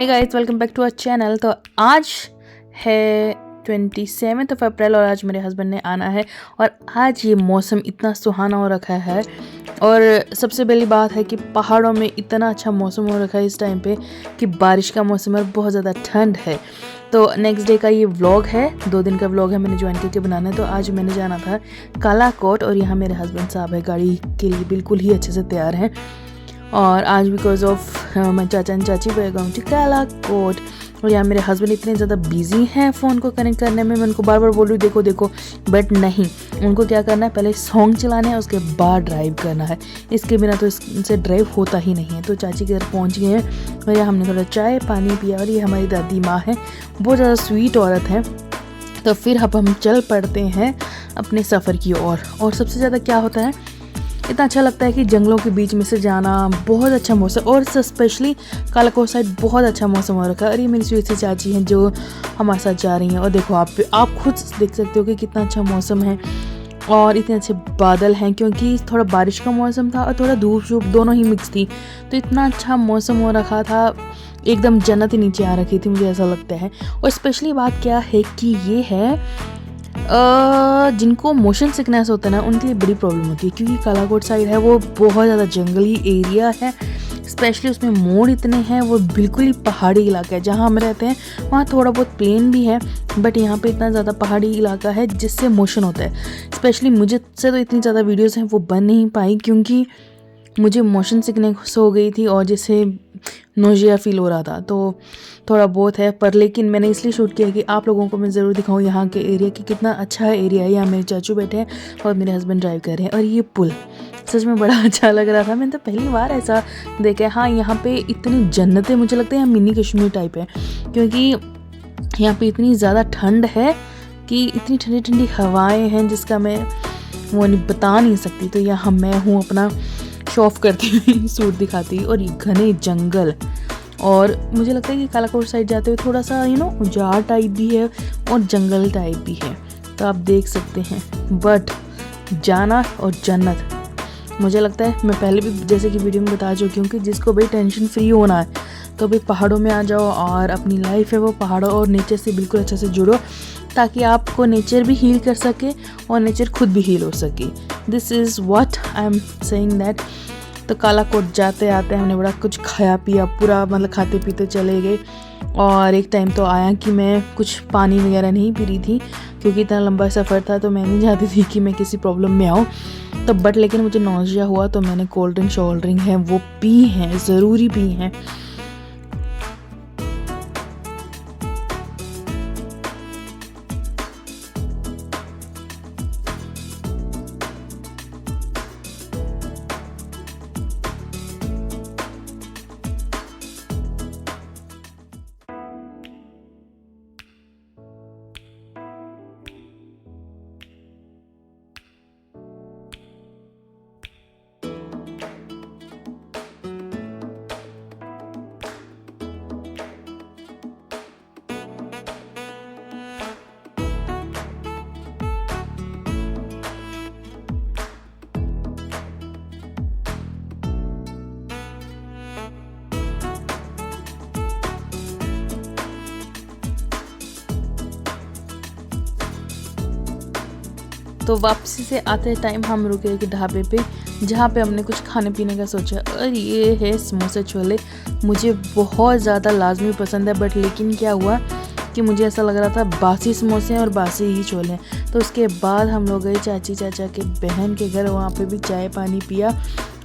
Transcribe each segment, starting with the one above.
Hey guys, welcome back to our channel. तो आज है 27 अप्रैल और आज मेरे हस्बैंड ने आना है और आज ये मौसम इतना सुहाना हो रखा है। और सबसे पहली बात है कि पहाड़ों में इतना अच्छा मौसम हो रखा है इस टाइम पे कि बारिश का मौसम है और बहुत ज़्यादा ठंड है। तो नेक्स्ट डे का ये व्लॉग है, 2 दिन का व्लॉग है, मैंने ज्वाइन करके बनाना है। तो आज मैंने जाना था कालाकोट और यहाँ मेरे हस्बैंड साहब है गाड़ी के लिए बिल्कुल ही अच्छे से तैयार हैं। और आज बिकॉज ऑफ मैं चाचा एंड चाची वे गोइंग टू कालाकोट। और यहाँ मेरे हस्बैंड इतने ज़्यादा बिजी हैं फ़ोन को कनेक्ट करने में, मैं उनको बार बार बोल रही हूँ देखो देखो, बट नहीं, उनको क्या करना है, पहले सॉन्ग चलाना है उसके बाद ड्राइव करना है। इसके बिना तो इनसे ड्राइव होता ही नहीं है। तो चाची के घर पहुँच गए हैं और यहाँ हमने थोड़ा चाय पानी पिया। और ये हमारी दादी माँ है, बहुत ज़्यादा स्वीट औरत है। तो फिर अब हम चल पड़ते हैं अपने सफ़र की ओर। और सबसे ज़्यादा क्या होता है, इतना अच्छा लगता है कि जंगलों के बीच में से जाना, बहुत अच्छा मौसम, और स्पेशली कालाकोट साइड बहुत अच्छा मौसम हो रखा है। और ये मेरी स्वीट सी चाची हैं जो हमारे साथ जा रही हैं। और देखो आप खुद देख सकते हो कि कितना अच्छा मौसम है और इतने अच्छे बादल हैं, क्योंकि थोड़ा बारिश का मौसम था और थोड़ा धूप शूप दोनों ही मिक्स थी। तो इतना अच्छा मौसम हो रखा था, एकदम जन्नत ही नीचे आ रखी थी, मुझे ऐसा लगता है। और स्पेशली बात क्या है कि ये है जिनको मोशन सिकनेस होता है ना, उनके लिए बड़ी प्रॉब्लम होती है, क्योंकि कालाकोट साइड है वो बहुत ज़्यादा जंगली एरिया है। स्पेशली उसमें मोड़ इतने हैं, वो बिल्कुल ही पहाड़ी इलाका है। जहाँ हम रहते हैं वहाँ थोड़ा बहुत प्लेन भी है, बट यहाँ पे इतना ज़्यादा पहाड़ी इलाका है जिससे मोशन होता है। स्पेशली मुझे से तो इतनी ज़्यादा वीडियोज़ हैं वो बन नहीं पाई, क्योंकि मुझे मोशन सिकनेस हो गई थी और जिससे नोजिया फील हो रहा था। तो थोड़ा बहुत है, पर लेकिन मैंने इसलिए शूट किया कि आप लोगों को मैं ज़रूर दिखाऊं यहाँ के एरिया की कितना अच्छा एरिया है। यहाँ मेरे चाचू बैठे हैं और मेरे हस्बैंड ड्राइव कर रहे हैं। और ये पुल सच में बड़ा अच्छा लग रहा था, मैंने तो पहली बार ऐसा देखा है। हाँ, यहाँ पे इतनी जन्नतें, मुझे लगता है यहाँ मिनी कश्मीर टाइप है, क्योंकि यहाँ पे इतनी ज़्यादा ठंड है कि इतनी ठंडी ठंडी हवाएँ हैं जिसका मैं वो नहीं बता नहीं सकती। तो यहाँ मैं हूँ अपना शो ऑफ करती हुई सूट दिखाती हुई, और ये घने जंगल। और मुझे लगता है कि कालाकोट साइड जाते हुए थोड़ा सा उजाड़ टाइप भी है और जंगल टाइप भी है, तो आप देख सकते हैं। बट जाना और जन्नत, मुझे लगता है मैं पहले भी जैसे कि वीडियो में बता चुकी हूँ कि जिसको भाई टेंशन फ्री होना है तो भाई पहाड़ों में आ जाओ और अपनी लाइफ है वो पहाड़ों और नेचर से बिल्कुल अच्छे से जुड़ो, ताकि आपको नेचर भी हील कर सके और नेचर खुद भी हील हो सके। This is what I am saying that. तो कालाकोट जाते आते हमने बड़ा कुछ खाया पिया, पूरा मतलब खाते पीते चले गए। और एक टाइम तो आया कि मैं कुछ पानी वगैरह नहीं पी रही थी, क्योंकि इतना लंबा सफ़र था, तो मैं नहीं चाहती थी कि मैं किसी प्रॉब्लम में आऊँ। तो बट लेकिन मुझे नौजिया हुआ तो मैंने कोल्ड ड्रिंक है वो पी हैं, ज़रूरी पी हैं। तो वापसी से आते टाइम हम रुके कि ढाबे पे, जहाँ पे हमने कुछ खाने पीने का सोचा। और ये है समोसे छोले, मुझे बहुत ज़्यादा लाजमी पसंद है। बट लेकिन क्या हुआ कि मुझे ऐसा लग रहा था बासी समोसे हैं और बासी ही छोले हैं। तो उसके बाद हम लोग गए चाची चाचा के बहन के घर, वहाँ पे भी चाय पानी पिया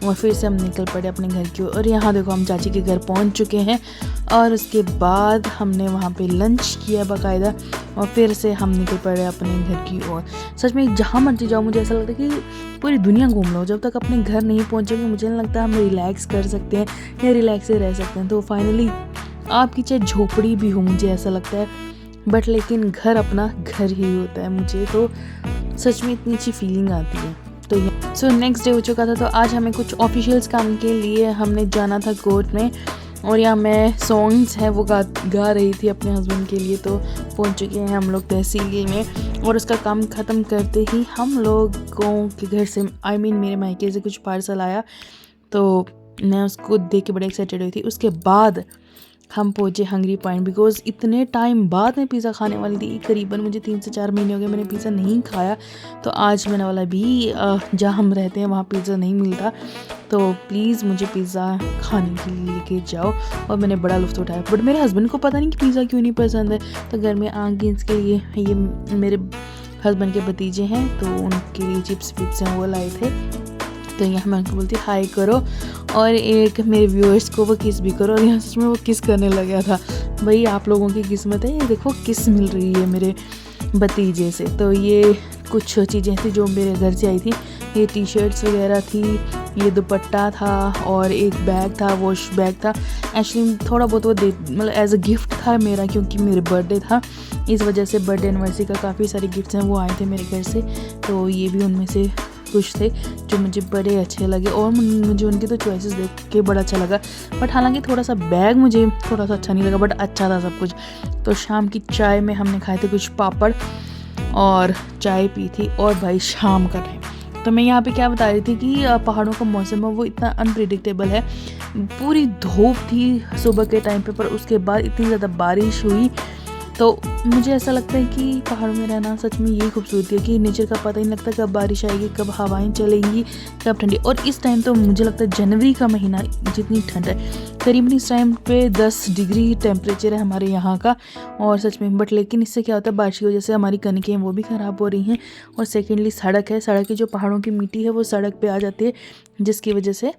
और फिर से हम निकल पड़े अपने घर की ओर। और यहाँ देखो हम चाची के घर पहुँच चुके हैं और उसके बाद हमने वहाँ पे लंच किया बाकायदा और फिर से हम निकल पड़े अपने घर की ओर। सच में जहाँ मर्जी जाओ मुझे ऐसा लगता है कि पूरी दुनिया घूम लो, जब तक अपने घर नहीं पहुँचेंगे मुझे नहीं लगता हम रिलैक्स कर सकते हैं या रिलैक्स से रह सकते हैं। तो फाइनली आपकी चाहे झोपड़ी भी हो, मुझे ऐसा लगता है, बट लेकिन घर अपना घर ही होता है। मुझे तो सच में इतनी अच्छी फीलिंग आती है। तो सो नेक्स्ट डे हो चुका था, तो आज हमें कुछ ऑफिशियल्स काम के लिए हमने जाना था कोर्ट में। और यहाँ मैं सॉन्ग्स है वो गा रही थी अपने हस्बैंड के लिए। तो पहुँच चुके हैं हम लोग तहसील में और उसका काम ख़त्म करते ही हम लोगों के घर से मेरे मायके से कुछ पार्सल आया, तो मैं उसको देख के बड़े एक्साइटेड हुई थी। उसके बाद हम पहुँचे हंगरी पॉइंट बिकॉज़ इतने टाइम बाद मैं पिज़्ज़ा खाने वाली थी। करीबन मुझे 3 से 4 महीने हो गए मैंने पिज़्ज़ा नहीं खाया। तो आज मैंने बोला भी जहाँ हम रहते हैं वहाँ पिज़्ज़ा नहीं मिलता, तो प्लीज़ मुझे पिज़्ज़ा खाने के लिए लेके जाओ। और मैंने बड़ा लुत्फ़ उठाया। बट मेरे हस्बैंड को पता नहीं कि पिज़्ज़ा क्यों नहीं पसंद है। तो घर में आके इसके लिए ये मेरे हस्बैंड के भतीजे हैं, तो उनके लिए चिप्स विप्स हैं वो लाए थे। तो यहाँ मैं उनको बोलती हाय करो और एक मेरे व्यूअर्स को वो किस भी करो। और यहाँ सच में वो किस करने लगा था। भाई आप लोगों की किस्मत है, ये देखो किस मिल रही है मेरे भतीजे से। तो ये कुछ चीज़ें थी जो मेरे घर से आई थी। ये टी शर्ट्स वगैरह थी, ये दुपट्टा था और एक बैग था, वॉश बैग था। एक्चुअली थोड़ा बहुत वो मतलब एज अ गिफ्ट था मेरा, क्योंकि मेरे बर्थडे था, इस वजह से बर्थडे एनिवर्सरी का काफ़ी सारे गिफ्ट्स हैं वो आए थे मेरे घर से। तो ये भी उनमें से कुछ थे जो मुझे बड़े अच्छे लगे और मुझे उनकी तो चॉइसेस देख के बड़ा अच्छा लगा। बट हालांकि थोड़ा सा बैग मुझे थोड़ा सा अच्छा नहीं लगा, बट अच्छा था सब कुछ। तो शाम की चाय में हमने खाए थे कुछ पापड़ और चाय पी थी। और भाई शाम का टाइम, तो मैं यहाँ पे क्या बता रही थी कि पहाड़ों का मौसम है वो इतना अनप्रिडिक्टेबल है। पूरी धूप थी सुबह के टाइम पे, पर उसके बाद इतनी ज़्यादा बारिश हुई। तो मुझे ऐसा लगता है कि पहाड़ों में रहना सच में यही खूबसूरती है कि नेचर का पता ही नहीं लगता कब बारिश आएगी, कब हवाएं चलेंगी, कब ठंडी। और इस टाइम तो मुझे लगता है जनवरी का महीना जितनी ठंड है, करीबन इस टाइम पे 10 डिग्री टेम्परेचर है हमारे यहाँ का। और सच में बट लेकिन इससे क्या होता है, बारिश की वजह से हमारी कनकें हैं वो भी ख़राब हो रही हैं। और सेकेंडली सड़क है, सड़क की जो पहाड़ों की मिट्टी है वो सड़क पर आ जाती है, जिसकी वजह से